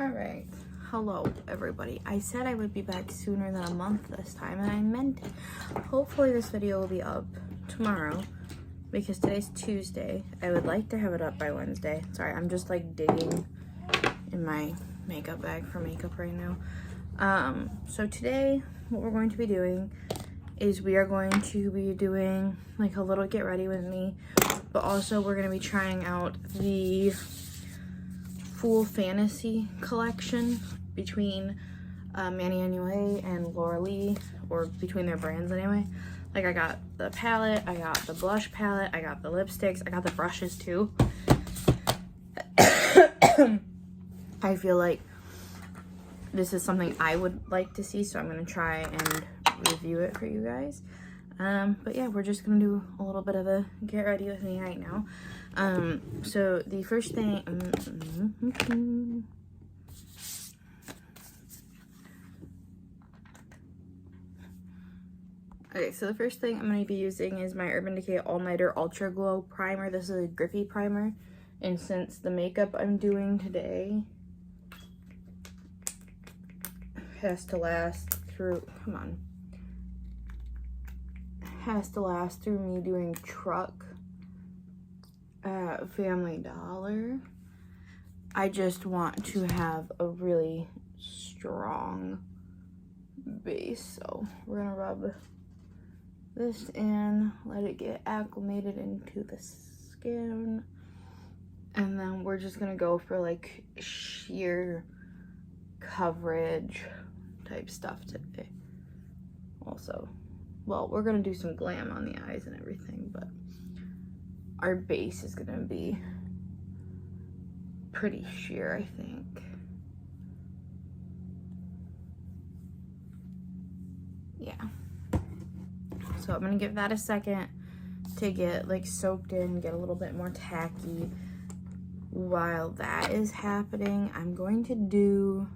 Alright, hello everybody. I said I would be back sooner than a month this time, and I meant it. Hopefully this video will be up tomorrow, because today's Tuesday. I would like to have it up by Wednesday. Sorry, I'm just like digging in my makeup bag for makeup right now. So today, what we're going to be doing is we are going to be doing like a little get ready with me, but also we're going to be trying out the Full Fantasy collection between Manny Anue and Laura Lee, or between their brands anyway. Like, I got the palette, I got the blush palette, I got the lipsticks, I got the brushes too. I feel like this is something I would like to see, so I'm gonna try and review it for you guys. But yeah, we're just gonna do a little bit of a get ready with me right now. So the first thing, okay, so the first thing I'm gonna be using is my Urban Decay All Nighter Ultra Glow Primer. This is a grippy primer, and since the makeup I'm doing today has to last through, has to last through me doing truck at Family Dollar, I just want to have a really strong base. So we're gonna rub this in, let it get acclimated into the skin, and then we're just gonna go for like sheer coverage type stuff today. Also, well, we're gonna do some glam on the eyes and everything, but our base is gonna be pretty sheer, I think. Yeah. So I'm gonna give that a second to get like soaked in, get a little bit more tacky. While that is happening, I'm going to do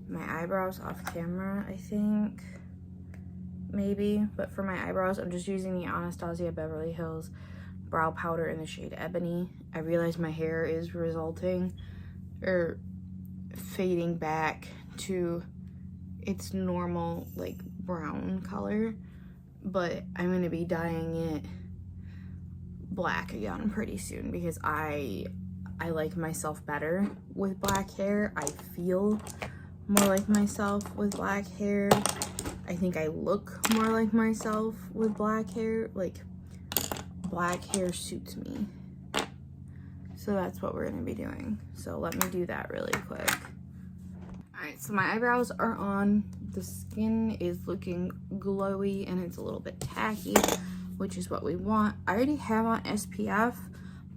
my eyebrows off camera, I think. Maybe, but for my eyebrows, I'm just using the Anastasia Beverly Hills brow powder in the shade Ebony. I realize my hair is fading back to its normal like brown color, but I'm gonna be dyeing it black again pretty soon because I like myself better with black hair. I feel more like myself with black hair. I think I look more like myself with black hair. Like, black hair suits me. So that's what we're gonna be doing. So let me do that really quick. Alright, so my eyebrows are on. The skin is looking glowy and it's a little bit tacky, which is what we want. I already have on SPF,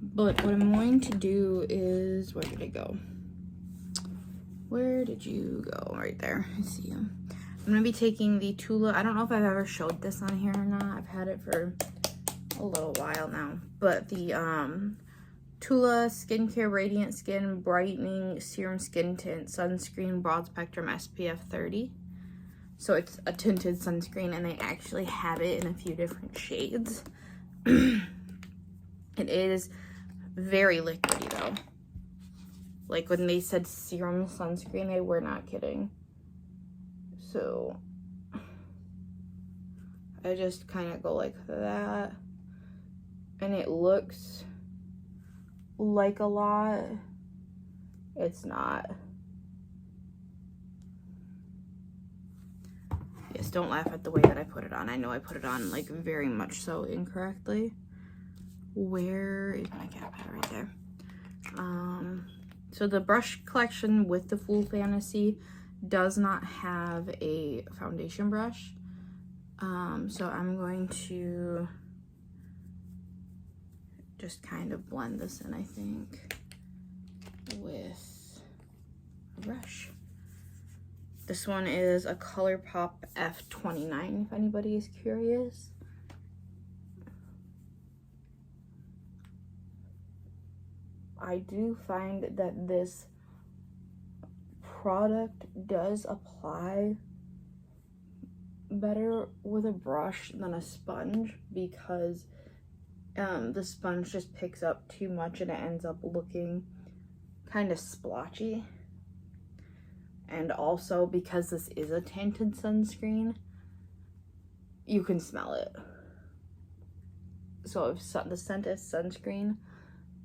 but what I'm going to do is, where did it go? Where did you go? Right there, I see you. I'm gonna be taking the Tula. I don't know if I've ever showed this on here or not. I've had it for a little while now, but the Tula Skincare Radiant Skin Brightening Serum Skin Tint Sunscreen Broad Spectrum SPF 30. So it's a tinted sunscreen, and they actually have it in a few different shades. It is very liquidy though. Like, when they said serum sunscreen, they were not kidding. So I just kind of go like that, and it looks like a lot. It's not. Yes, don't laugh at the way that I put it on. I know I put it on like very much so incorrectly. Where is my cap pad? Right there. So the brush collection with the Full Fantasy does not have a foundation brush. So I'm going to just kind of blend this in, I think, with a brush. This one is a ColourPop F29, if anybody is curious. I do find that this product does apply better with a brush than a sponge, because the sponge just picks up too much and it ends up looking kind of splotchy. And also, because this is a tinted sunscreen, you can smell it. So if the scent of sunscreen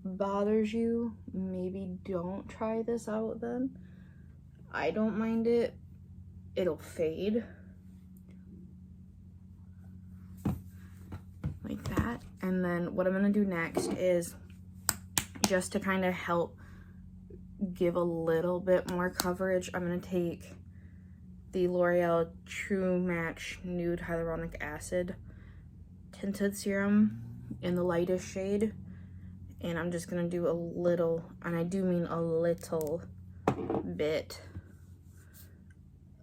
bothers you, maybe don't try this out then. I don't mind it. It'll fade. Like that. And then what I'm going to do next is, just to kind of help give a little bit more coverage, I'm going to take the L'Oreal True Match Nude Hyaluronic Acid Tinted Serum in the lightest shade. And I'm just going to do a little, and I do mean a little bit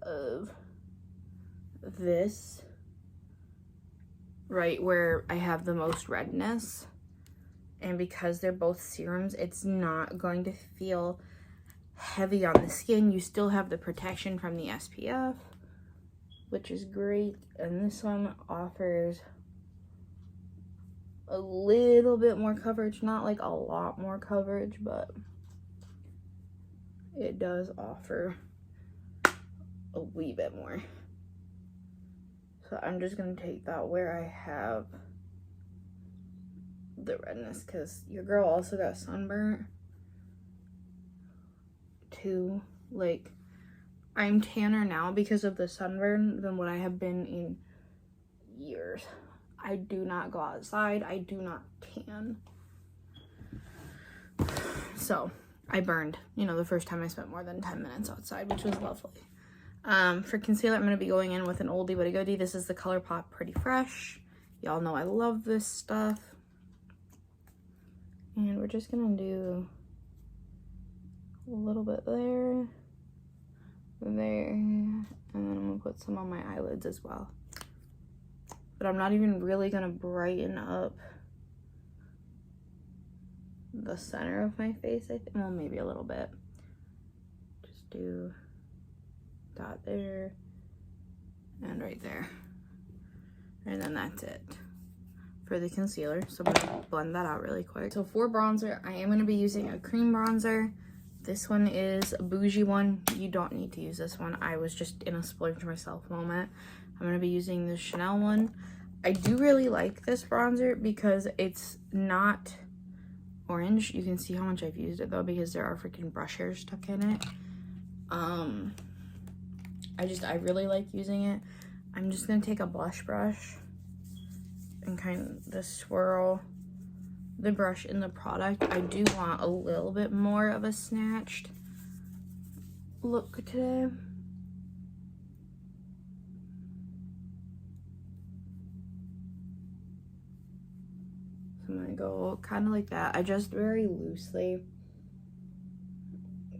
of this right where I have the most redness. And because they're both serums, it's not going to feel heavy on the skin. You still have the protection from the SPF, which is great. And this one offers a little bit more coverage, not like a lot more coverage, but it does offer a wee bit more. So I'm just gonna take that where I have the redness, because your girl also got sunburnt too. Like, I'm tanner now because of the sunburn than what I have been in years. I do not go outside. I do not tan. So I burned, you know, the first time I spent more than 10 minutes outside, which was lovely. For concealer, I'm going to be going in with an oldie but a goodie. This is the ColourPop Pretty Fresh. Y'all know I love this stuff. And we're just going to do a little bit there, and then I'm going to put some on my eyelids as well. But I'm not even really going to brighten up the center of my face, I think. Well, maybe a little bit. Just do that there and right there. And then that's it for the concealer. So I'm going to blend that out really quick. So for bronzer, I am going to be using a cream bronzer. This one is a bougie one. You don't need to use this one. I was just in a splurge myself moment. I'm going to be using the Chanel one. I do really like this bronzer because it's not orange. You can see how much I've used it though, because there are freaking brush hairs stuck in it. I really like using it. I'm just going to take a blush brush and kind of swirl the brush in the product. I do want a little bit more of a snatched look today. So I'm gonna go kind of like that. I just very loosely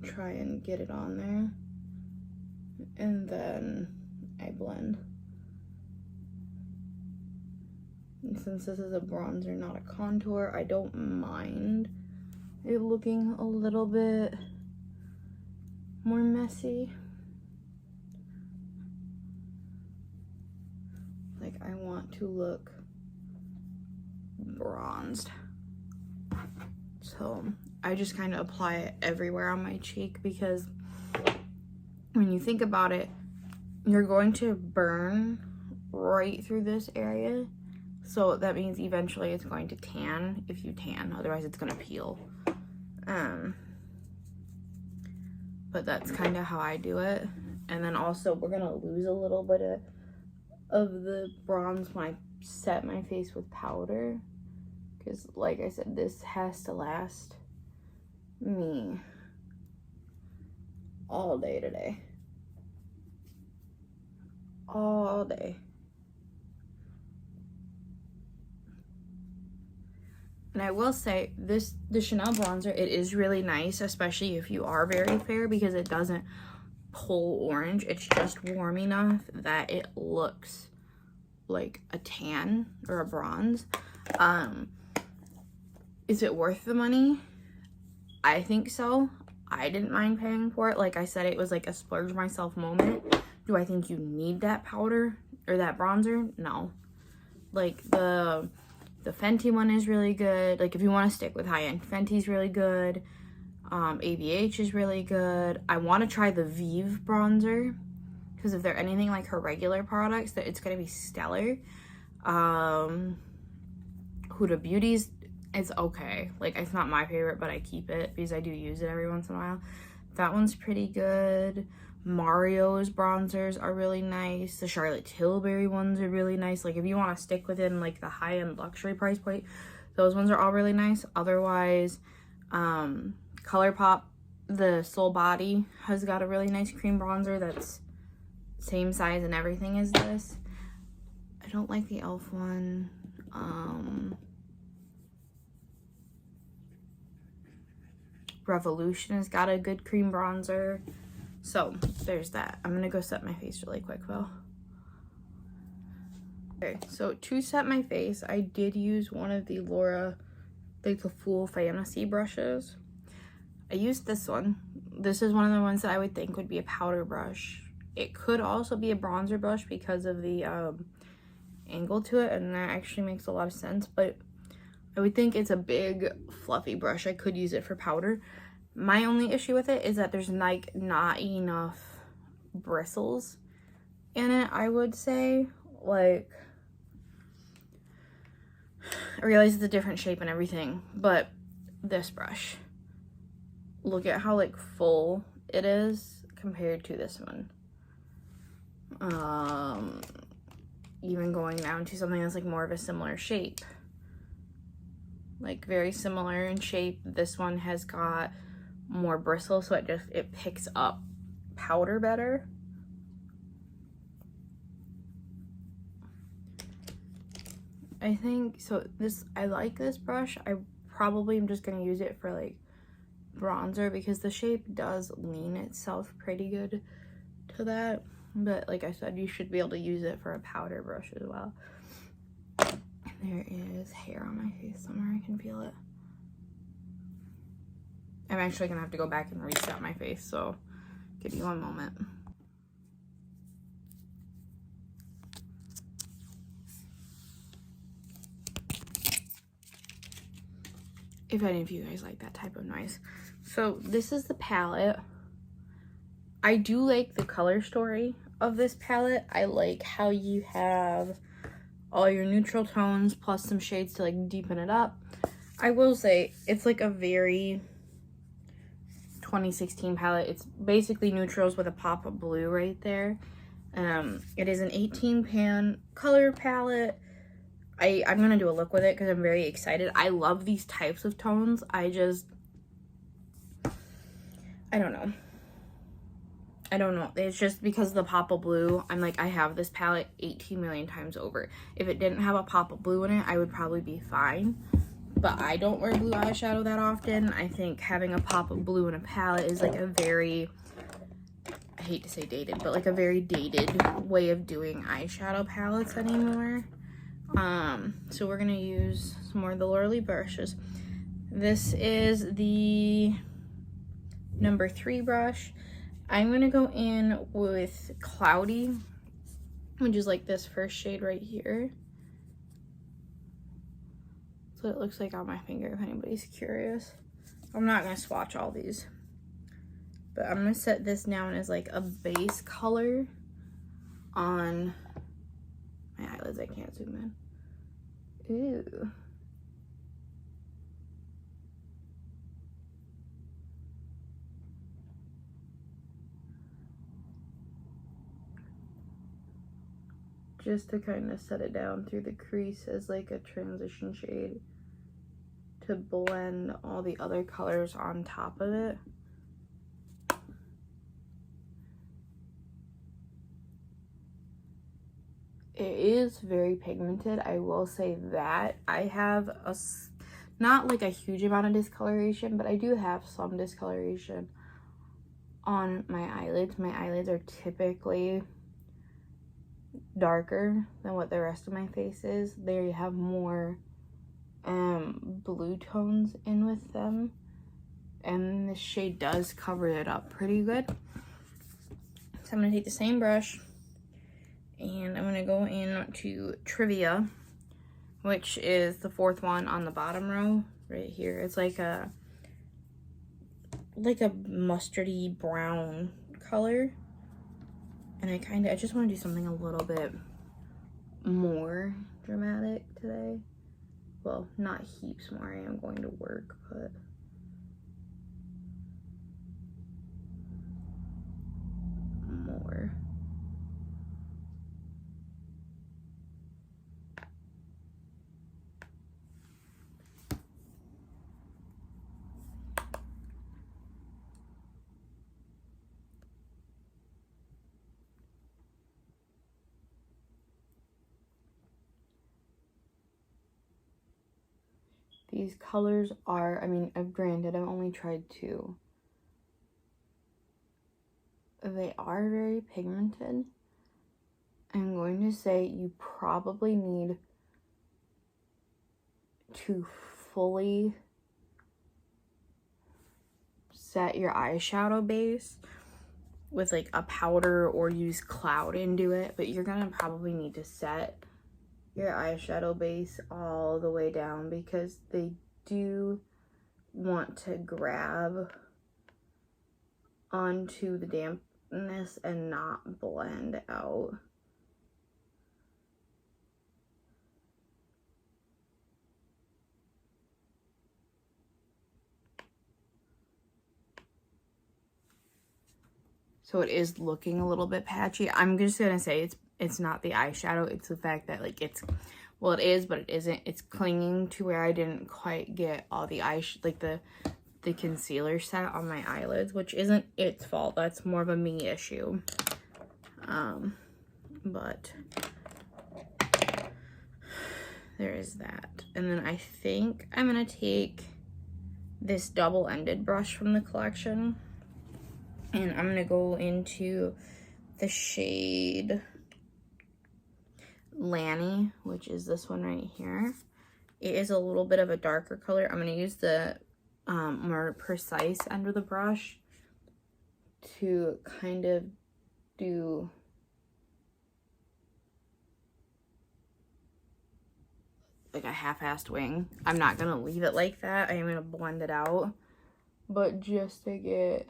try and get it on there, and then I blend. And since this is a bronzer, not a contour, I don't mind it looking a little bit more messy. Like, I want to look bronzed. So I just kind of apply it everywhere on my cheek, because when you think about it, you're going to burn right through this area. So that means eventually it's going to tan if you tan, otherwise it's going to peel. But that's kind of how I do it. And then also we're going to lose a little bit of the bronze when I set my face with powder. Because like I said, this has to last me all day today. All day. And I will say, the Chanel bronzer, it is really nice, especially if you are very fair, because it doesn't pull orange. It's just warm enough that it looks like a tan or a bronze. Is it worth the money? I think so. I didn't mind paying for it. Like I said, it was like a splurge myself moment. Do I think you need that powder or that bronzer? No. Like the Fenty one is really good. Like if you want to stick with high-end, Fenty's really good. ABH is really good. I want to try the Vive bronzer, because if they're anything like her regular products, that it's going to be stellar. Huda Beauty's, it's okay. Like, it's not my favorite, but I keep it because I do use it every once in a while. That one's pretty good. Mario's bronzers are really nice. The Charlotte Tilbury ones are really nice. Like, if you want to stick within like the high-end luxury price point, those ones are all really nice. Otherwise, ColourPop, the Soul Body has got a really nice cream bronzer that's same size and everything as this. I don't like the e.l.f. one. Revolution has got a good cream bronzer. So there's that. I'm gonna go set my face really quick though. Okay, so to set my face, I did use one of the Laura, like the Full Fantasy brushes. I used this one. This is one of the ones that I would think would be a powder brush. It could also be a bronzer brush because of the angle to it, and that actually makes a lot of sense, but I would think it's a big fluffy brush. I could use it for powder. My only issue with it is that there's like not enough bristles in it, I would say. Like, I realize it's a different shape and everything, but this brush, look at how like full it is compared to this one. Even going down to something that's like more of a similar shape, like very similar in shape. This one has got more bristles, so it picks up powder better. I think so. I like this brush. I probably am just gonna use it for like bronzer because the shape does lean itself pretty good to that. But like I said, you should be able to use it for a powder brush as well. There is hair on my face somewhere. I can feel it. I'm actually gonna have to go back and reset my face, so give me one moment. If any of you guys like that type of noise. So this is the palette. I do like the color story of this palette. I like how you have all your neutral tones plus some shades to like deepen it up. I will say it's like a very 2016 palette. It's basically neutrals with a pop of blue right there. It is an 18 pan color palette. I'm gonna do a look with it because I'm very excited. I love these types of tones. I don't know. It's just because of the pop of blue. I'm like, I have this palette 18 million times over. If it didn't have a pop of blue in it, I would probably be fine. But I don't wear blue eyeshadow that often. I think having a pop of blue in a palette is like a very, I hate to say dated, but like a very dated way of doing eyeshadow palettes anymore. So we're gonna use some more of the Laura Lee brushes. This is the number 3 brush. I'm gonna go in with Cloudy, which is like this first shade right here. So it looks like on my finger if anybody's curious. I'm not gonna swatch all these, but I'm gonna set this down as like a base color on my eyelids. I can't zoom in. Ooh. Just to kind of set it down through the crease as like a transition shade to blend all the other colors on top of it. It is very pigmented, I will say that. I have not like a huge amount of discoloration, but I do have some discoloration on my eyelids. My eyelids are typically darker than what the rest of my face is. They have more blue tones in with them, and this shade does cover it up pretty good. So I'm gonna take the same brush and I'm gonna go in to Trivia, which is the 4th one on the bottom row right here. It's like a like a mustardy brown color. And I just want to do something a little bit more dramatic today. Well, not heaps more. I am going to work, but more. These colors are, I mean, granted, I've only tried 2. They are very pigmented. I'm going to say you probably need to fully set your eyeshadow base with like a powder or use cloud into it, but you're gonna probably need to set your eyeshadow base all the way down because they do want to grab onto the dampness and not blend out. So it is looking a little bit patchy. I'm just gonna say it's not the eyeshadow, it's the fact that like it's, well, it is, but it isn't. It's clinging to where I didn't quite get all the the concealer set on my eyelids, which isn't its fault. That's more of a me issue. But there is that. And then I think I'm gonna take this double-ended brush from the collection, and I'm gonna go into the shade Lanny, which is this one right here. It is a little bit of a darker color. I'm gonna use the more precise end of the brush to kind of do like a half-assed wing. I'm not gonna leave it like that. I am gonna blend it out, but just to get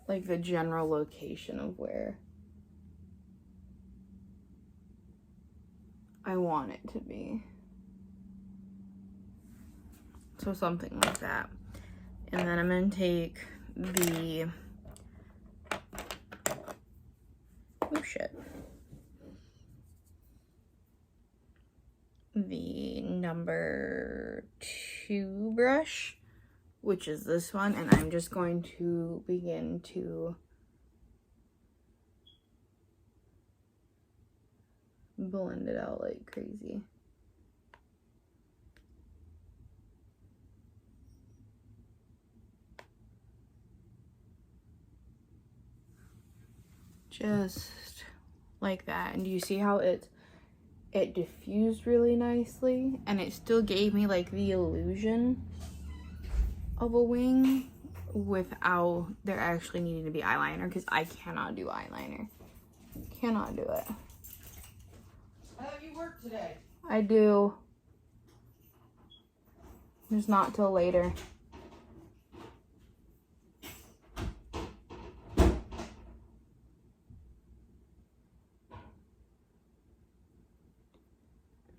like the general location of where I want it to be. So something like that. And then I'm gonna take the, oh shit, the number 2 brush, which is this one, and I'm just going to begin to blend it out like crazy. Just like that. And do you see how it diffused really nicely, and it still gave me like the illusion of a wing without there actually needing to be eyeliner, because I cannot do eyeliner. Cannot do it. I thought you worked today. I do. Just not till later.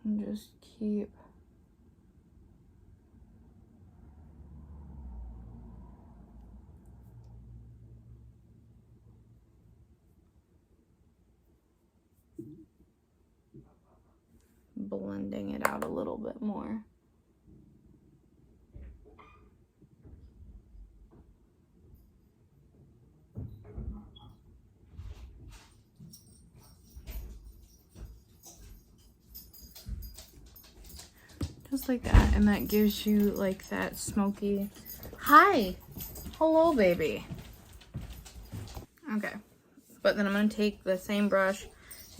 And just keep blending it out a little bit more. Just like that, and that gives you like that smoky, hi, hello baby. Okay, but then I'm gonna take the same brush,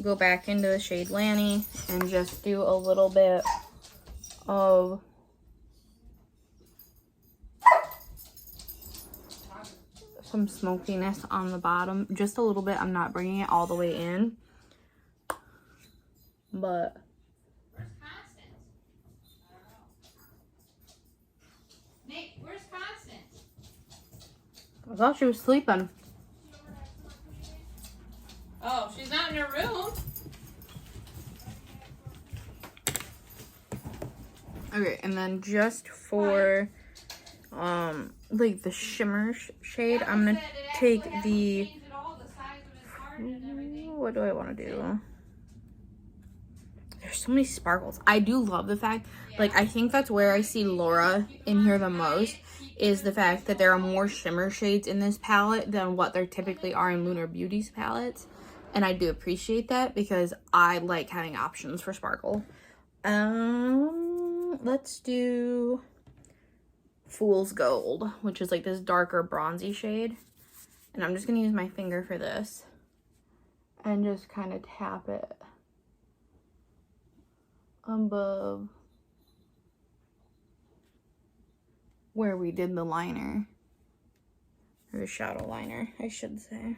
go back into the shade Lanny, and just do a little bit of some smokiness on the bottom, just a little bit. I'm not bringing it all the way in, but I thought she was sleeping. Oh, she's not in her room. Okay, and then just for like the shimmer shade, I'm gonna take the, what do I want to do? There's so many sparkles. I do love the fact, like, I think that's where I see Laura in here the most, is the fact that there are more shimmer shades in this palette than what there typically are in Lunar Beauty's palettes. And I do appreciate that because I like having options for sparkle. Let's do Fool's Gold, which is like this darker bronzy shade. And I'm just gonna use my finger for this and just kind of tap it above where we did the liner, or the shadow liner, I should say.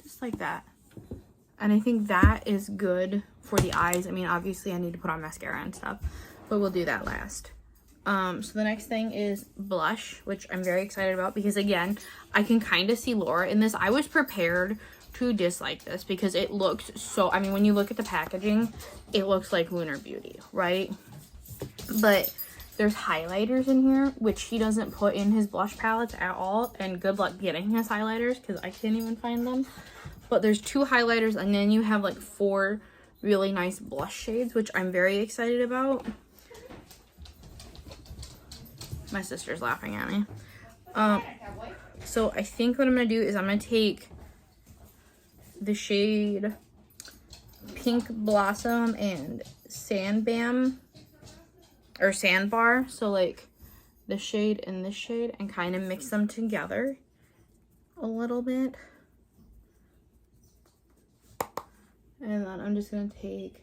Just like that. And I think that is good for the eyes. I mean, obviously I need to put on mascara and stuff, but we'll do that last. So the next thing is blush, which I'm very excited about because, again, I can kind of see Laura in this. I was prepared to dislike this because it looks so, I mean, when you look at the packaging, it looks like Lunar Beauty, right? But there's highlighters in here, which he doesn't put in his blush palettes at all. And good luck getting his highlighters because I can't even find them. But there's 2 highlighters, and then you have like 4 really nice blush shades, which I'm very excited about. My sister's laughing at me. So I think what I'm going to do is I'm going to take the shade Pink Blossom and Sandbam, or Sandbar. So like this shade and this shade, and kind of mix them together a little bit. And then I'm just going to take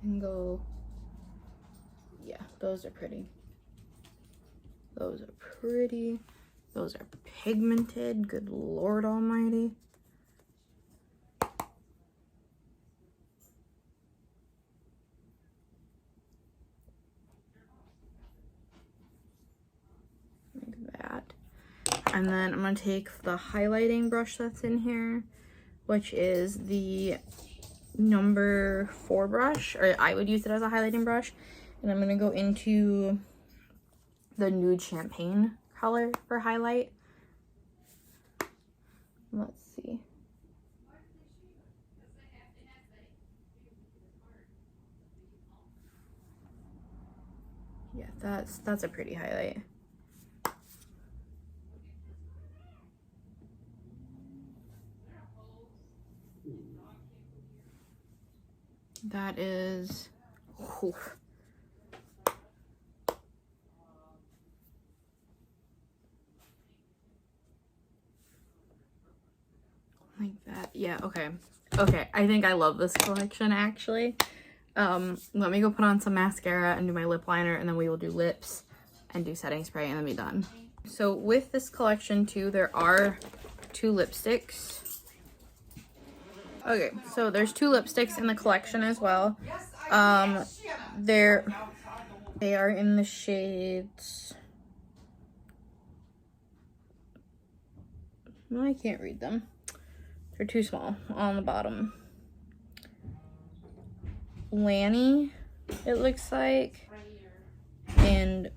and go, yeah, those are pretty. Those are pretty. Those are pigmented. Good Lord Almighty. Like that. And then I'm going to take the highlighting brush that's in here, which is the number 4 brush, or I would use it as a highlighting brush. And I'm going to go into the nude champagne color for highlight. Let's see. Yeah, that's a pretty highlight. That is, whew. Like that. Yeah, okay. Okay, I think I love this collection, actually. Let me go put on some mascara and do my lip liner, and then we will do lips and do setting spray, and then be done. So with this collection, too, there are 2 lipsticks. Okay, so there's 2 lipsticks in the collection as well. They are in the shades... No, I can't read them. They're too small on the bottom. Lanny, it looks like, and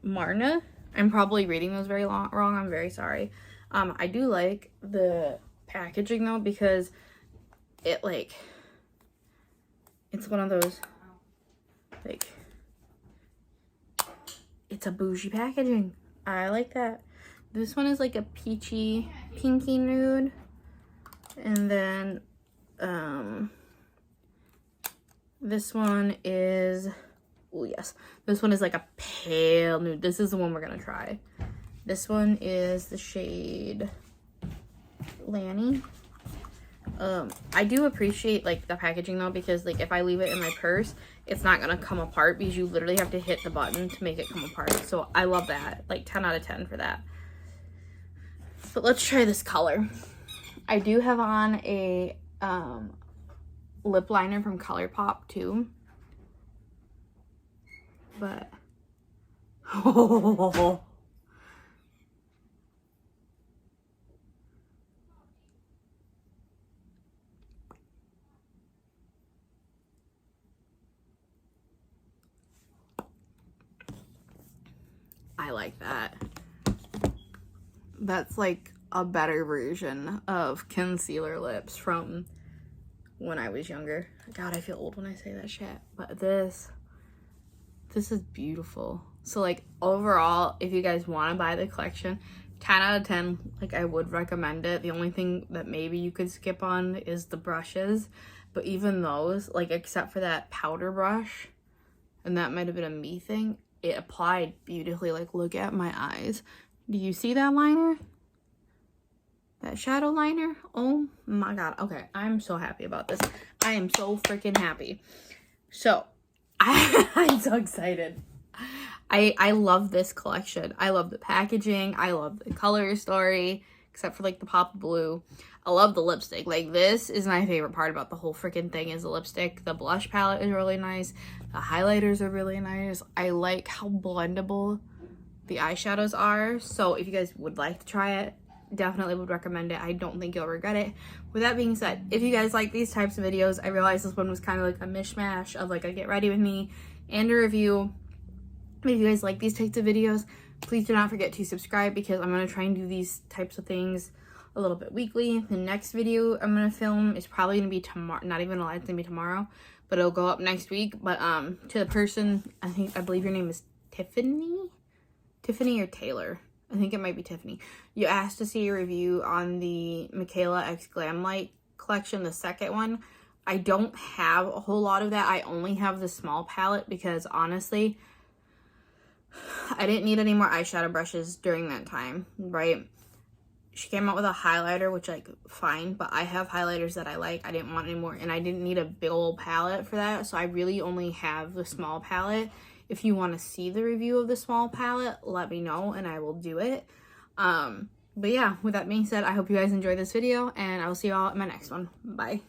Marna. I'm probably reading those very wrong. I'm very sorry. I do like the packaging though, because it like, it's one of those, like, it's a bougie packaging. I like that. This one is like a peachy, pinky nude. And then, this one is, oh yes, this one is like a pale nude. This is the one we're gonna try. This one is the shade Lanny. I do appreciate like the packaging though, because like if I leave it in my purse, it's not gonna come apart because you literally have to hit the button to make it come apart. So I love that, like 10 out of 10 for that. But let's try this color. I do have on a lip liner from ColourPop too. But oh. I like that. That's like a better version of concealer lips from when I was younger. God, I feel old when I say that shit. But this is beautiful. So like overall, if you guys want to buy the collection, 10 out of 10, like I would recommend it. The only thing that maybe you could skip on is the brushes. But even those, like except for that powder brush, and that might have been a me thing, it applied beautifully. Like, look at my eyes. Do you see that liner? That shadow liner? Oh my God. Okay, I'm so happy about this. I am so freaking happy. So, I'm so excited. I love this collection. I love the packaging. I love the color story, except for like the pop of blue. I love the lipstick. Like, this is my favorite part about the whole freaking thing is the lipstick. The blush palette is really nice. The highlighters are really nice. I like how blendable the eyeshadows are. So if you guys would like to try it, definitely would recommend it. I don't think you'll regret it. With that being said, if you guys like these types of videos, I realize this one was kind of like a mishmash of like a get ready with me and a review. If you guys like these types of videos, please do not forget to subscribe, because I'm going to try and do these types of things a little bit weekly. The next video I'm going to film is probably going to be tomorrow. Not even a lot, it's going to be tomorrow, but it'll go up next week. But to the person, I believe your name is Tiffany or Taylor. I think it might be Tiffany. You asked to see a review on the Michaela X Glam Light collection, the second one. I don't have a whole lot of that. I only have the small palette because honestly, I didn't need any more eyeshadow brushes during that time, right? She came out with a highlighter, which like fine, but I have highlighters that I like. I didn't want any more, and I didn't need a big old palette for that, so I really only have the small palette. If you want to see the review of the small palette, let me know and I will do it. But yeah, with that being said, I hope you guys enjoyed this video, and I will see you all in my next one. Bye.